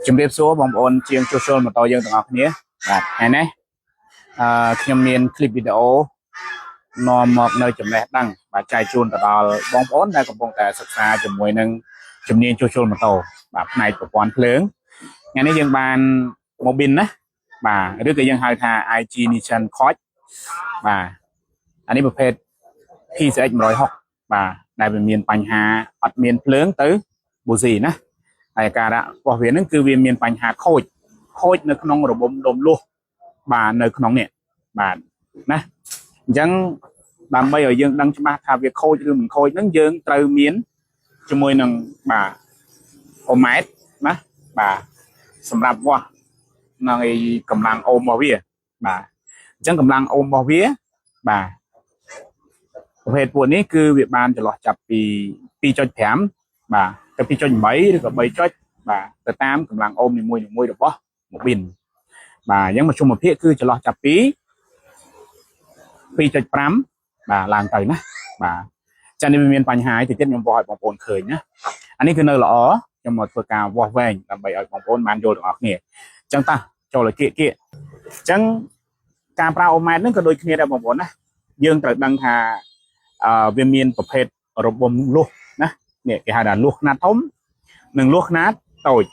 ជំរាបសួរបងប្អូនជាងជួសជុលម៉ូតូយើងទាំងអស់គ្នាបាទថ្ងៃនេះខ្ញុំមានคลิปវីដេអូនាំមកនៅចំណេះដឹងបាទចែកជូនទៅដល់បងប្អូនដែលកំពុងតែសិក្សាជាមួយនឹងជំនាញជួសជុលម៉ូតូបាទផ្នែកប្រព័ន្ធភ្លើងថ្ងៃនេះយើងបានម៉ូប៊ីនណាបាទឬក៏យើងហៅថា IG Nissan Coach បាទអានេះប្រភេទ PCX 160បាទដែលវាមានបញ្ហាអត់មានភ្លើងទៅប៊ូស៊ីណាហើយការរបស់វានឹងគឺវាមានបញ្ហាខូចនៅក្នុងរបបដុំលួសបាទនៅក្នុងនេះបាទណាអញ្ចឹងដើម្បីឲ្យយើងដឹងច្បាស់ថាវាខូចឬមិនខូចហ្នឹងយើងត្រូវមានជាមួយនឹងបាទអូម៉ែត្រណាបាទសម្រាប់វាស់នៅកម្លាំងអូមរបស់វាបាទអញ្ចឹងកម្លាំងអូមរបស់វាបាទប្រភេទពួកនេះគឺវាបានចន្លោះចាប់ពី 2.5 បាទទៅ 2.8 ឬក៏ 3 បាទទៅតាមកម្លាំងអូមនីមួយៗរបស់ម៉ូប៊ីនបាទអញ្ចឹងមធ្យមភាពគឺចន្លោះចាប់ពី 2.5 បាទឡើងទៅណាបាទចា៎នេះវាមានបញ្ហាតិចទៀតខ្ញុំវាស់ឲ្យបងប្អូនឃើញណាអានេះគឺនៅល្អខ្ញុំមកធ្វើការវាស់វែងដើម្បីឲ្យបងប្អូនបានយល់ទាំងអស់គ្នាអញ្ចឹងតោះចូលឲ្យគៀកអញ្ចឹងការប្រើអូម៉ែត្រហ្នឹងក៏ដូចគ្នាដែរបងប្អូនណាយើងត្រូវដឹងថាវាមានប្រភេទរបបលួសណានេះគេហៅថាលួសខ្នាតធំនិងលួសខ្នាតតូច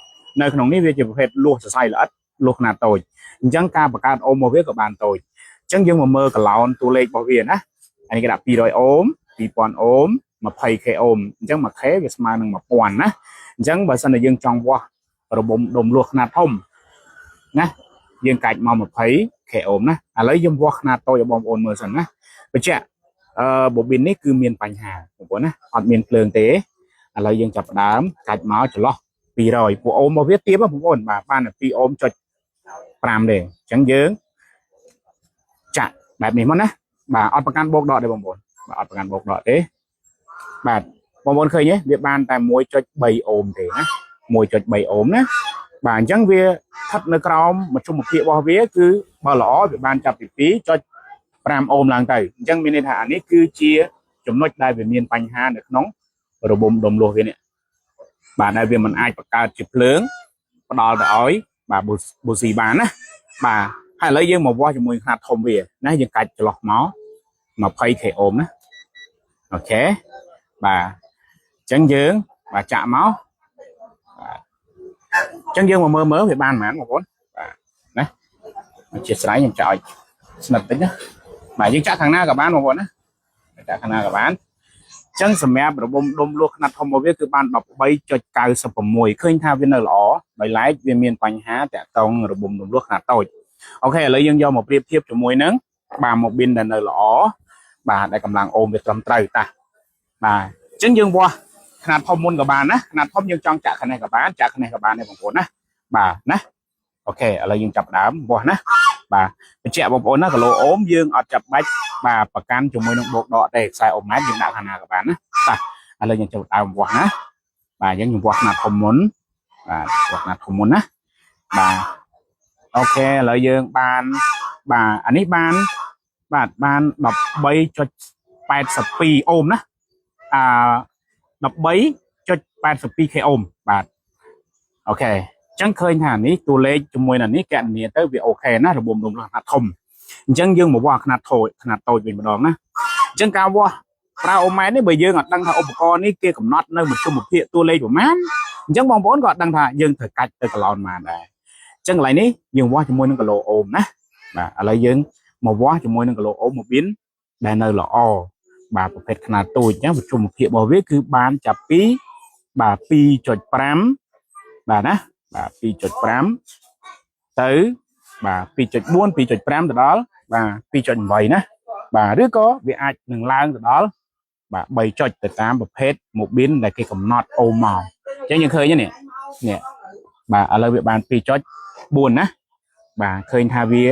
នៅក្នុងនេះវាជាប្រភេទលួសសរសៃល្អិតលួសខ្នាតតូចអញ្ចឹងការបង្កើតអូមរបស់វាក៏បានតូចអញ្ចឹងយើងមកមើលកឡោនតួលេខរបស់វាណាអានេះគេដាក់200អូម2000អូម 20k អូមអញ្ចឹង 1k វាស្មើនឹង 1000ណាអញ្ចឹងបើសិនតែយើងចង់វាស់របបដុំលួសខ្នាតធំណាយើងកាច់មក 20k អូមណាឥឡូវយើងវាស់ខ្នាតតូចឲ្យបងប្អូនមើលសិនណាបញ្ជាក់ប៊ូប៊ីននេះគឺមានបញ្ហាបងប្អូនណាអត់មានភ្លើងទេឥឡូវយើងចាប់ផ្ដើមកាច់មកចន្លោះ200ពួកអូមរបស់វាទៀបបងប្អូនបាទបាន2អូមចុច5ទេអញ្ចឹងយើងចាក់បែបនេះមកណាបាទអត់ប្រកាន់បូកដកទេបងប្អូនបាទអត់ប្រកាន់បូកដកទេបាទបងប្អូនឃើញទេវាបានតែ 1.3 អូមទេណា 1.3 អូមណាបាទអញ្ចឹងវាស្ថិតនៅក្រោមមធ្យមភាពរបស់វាគឺបើល្អវាបានចាប់ពី 2.5 អូមឡើងទៅអញ្ចឹងមានន័យថាអានេះគឺជាចំណុចដែលវាមានបញ្ហានៅក្នុងរបបដុំលួសវានេះបាទដែលវាមិនអាចបង្កើតជាភ្លើងផ្ដល់ទៅឲ្យបាទប៊ូស៊ីបានណាបាទហើយឥឡូវយើងមកវាស់ជាមួយខ្នាតធំវាណាយើងកាច់ចន្លោះមក 20k អូមណាអូខេបាទអញ្ចឹងយើងបាទចាក់មកបាទអញ្ចឹងយើងមកមើលវាបានប៉ុន្មានបងប្អូនបាទណាជាស្រ័យខ្ញុំចាក់ឲ្យស្និទ្ធតិចណាបាទយើងចាក់ខាងណាក៏បានបងប្អូនណាចាក់ខាងណាក៏បានអញ្ចឹងសម្រាប់របបដុំលួសខ្នាតធំរបស់វាគឺបាន 13.96 ឃើញថាវានៅល្អដោយឡែកវាមានបញ្ហាតាក់ទងរបបដុំលួសខ្នាតតូចអូខេឥឡូវយើងយកមកប្រៀបធៀបជាមួយនឹងបាទម៉ូប៊ីនដែលនៅល្អបាទដែលកម្លាំងអូមវាត្រឹមត្រូវតាបាទអញ្ចឹងយើងវាស់ខ្នាតធំមុនក៏បានណាខ្នាតធំយើងចង់ចាក់ខាងនេះក៏បានចាក់ខាងនេះក៏បានដែរបងប្អូនណាបាទណាអូខេឥឡូវយើងចាប់ដើមវាស់ណាបាទបញ្ជាក់បងប្អូនណាគីឡូអូមយើងអត់ចាប់បាច់បាទប្រកាន់ជាមួយនឹងបូកដកទេខ្សែអូម៉ែត្រយើងដាក់ខាងណាក៏បានណាបាទឥឡូវយើងចាប់ដើមវាស់ណាបាទយើងវាស់ខ្នាតធំមុនបាទវាស់ខ្នាតធំមុនណាបាទអូខេឥឡូវយើងបានបាទអានេះបានបាទបាន 13.82 អូមណា13.82k អូមបាទអូខេអញ្ចឹងឃើញថានេះតួលេខជាមួយនឹងនេះកណនាទៅវាអូខេណារបបដុំលួសខ្នាតធំអញ្ចឹងយើងមកវាស់ខ្នាតតូចវិញម្ដងណាអញ្ចឹងការវាស់ប្រើអូម៉ែត្រនេះបើយើងអត់ដឹងថាឧបករណ៍នេះគេកំណត់នៅមធ្យមភាពតួលេខប្រមាណអញ្ចឹងបងប្អូនក៏អត់ដឹងថាយើងត្រូវកាច់ទៅកន្លងប៉ុន្មានដែរអញ្ចឹងកន្លែងនេះយើងវាស់ជាមួយនឹងគីឡូអូមណាបាទឥឡូវយើងមកវាស់ជាមួយនឹងគីឡូអូមម៉ូប៊ីនដែលនៅល្អបាទប្រភេទខ្នាតតូចអញ្ចឹងមធ្យមភាពរបស់វាគឺបានចាប់ពីបាទ 2.5 បាទណាបាទ 2.5 ទៅបាទ 2.4 2.5 ទៅដល់បាទ 2.8 ណាបាទឬក៏វាអាចនឹងឡើងទៅដល់បាទ3ចុចទៅតាមប្រភេទម៉ូប៊ីនដែលគេកំណត់អូមមកអញ្ចឹងយើងឃើញនេះបាទឥឡូវវាបាន 2.4 ណាបាទឃើញថាវា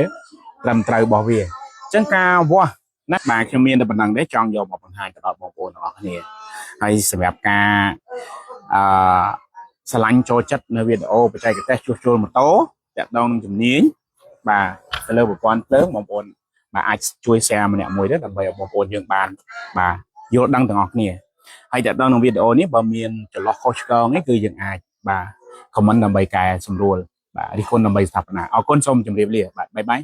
ត្រឹមត្រូវរបស់វាអញ្ចឹងការវាស់ណាបាទខ្ញុំមានតែប៉ុណ្្នឹងទេចង់យកមកបង្ហាញទៅដល់បងប្អូនទាំងអស់គ្នាហើយសម្រាប់ការស្រឡាញ់ចូលចិត្តនៅវីដេអូបច្ចេកទេសជួសជុលម៉ូតូតាក់ទងនឹងជំនាញបាទទៅលើប្រព័ន្ធភ្លើងបងប្អូនបាទអាចជួយ share ម្នាក់មួយទៅដើម្បីឲ្យបងប្អូនយើងបានបាទយល់ដឹងទាំងអស់គ្នាហើយតាក់ទងនឹងវីដេអូនេះបើមានចន្លោះខុសឆ្គងនេះគឺយើងអាចបាទ comment ដើម្បីកែសម្រួលបាទរិះគន់ដើម្បីស្ថាបនាអរគុណសូមជម្រាបលាបាទបាយបាយ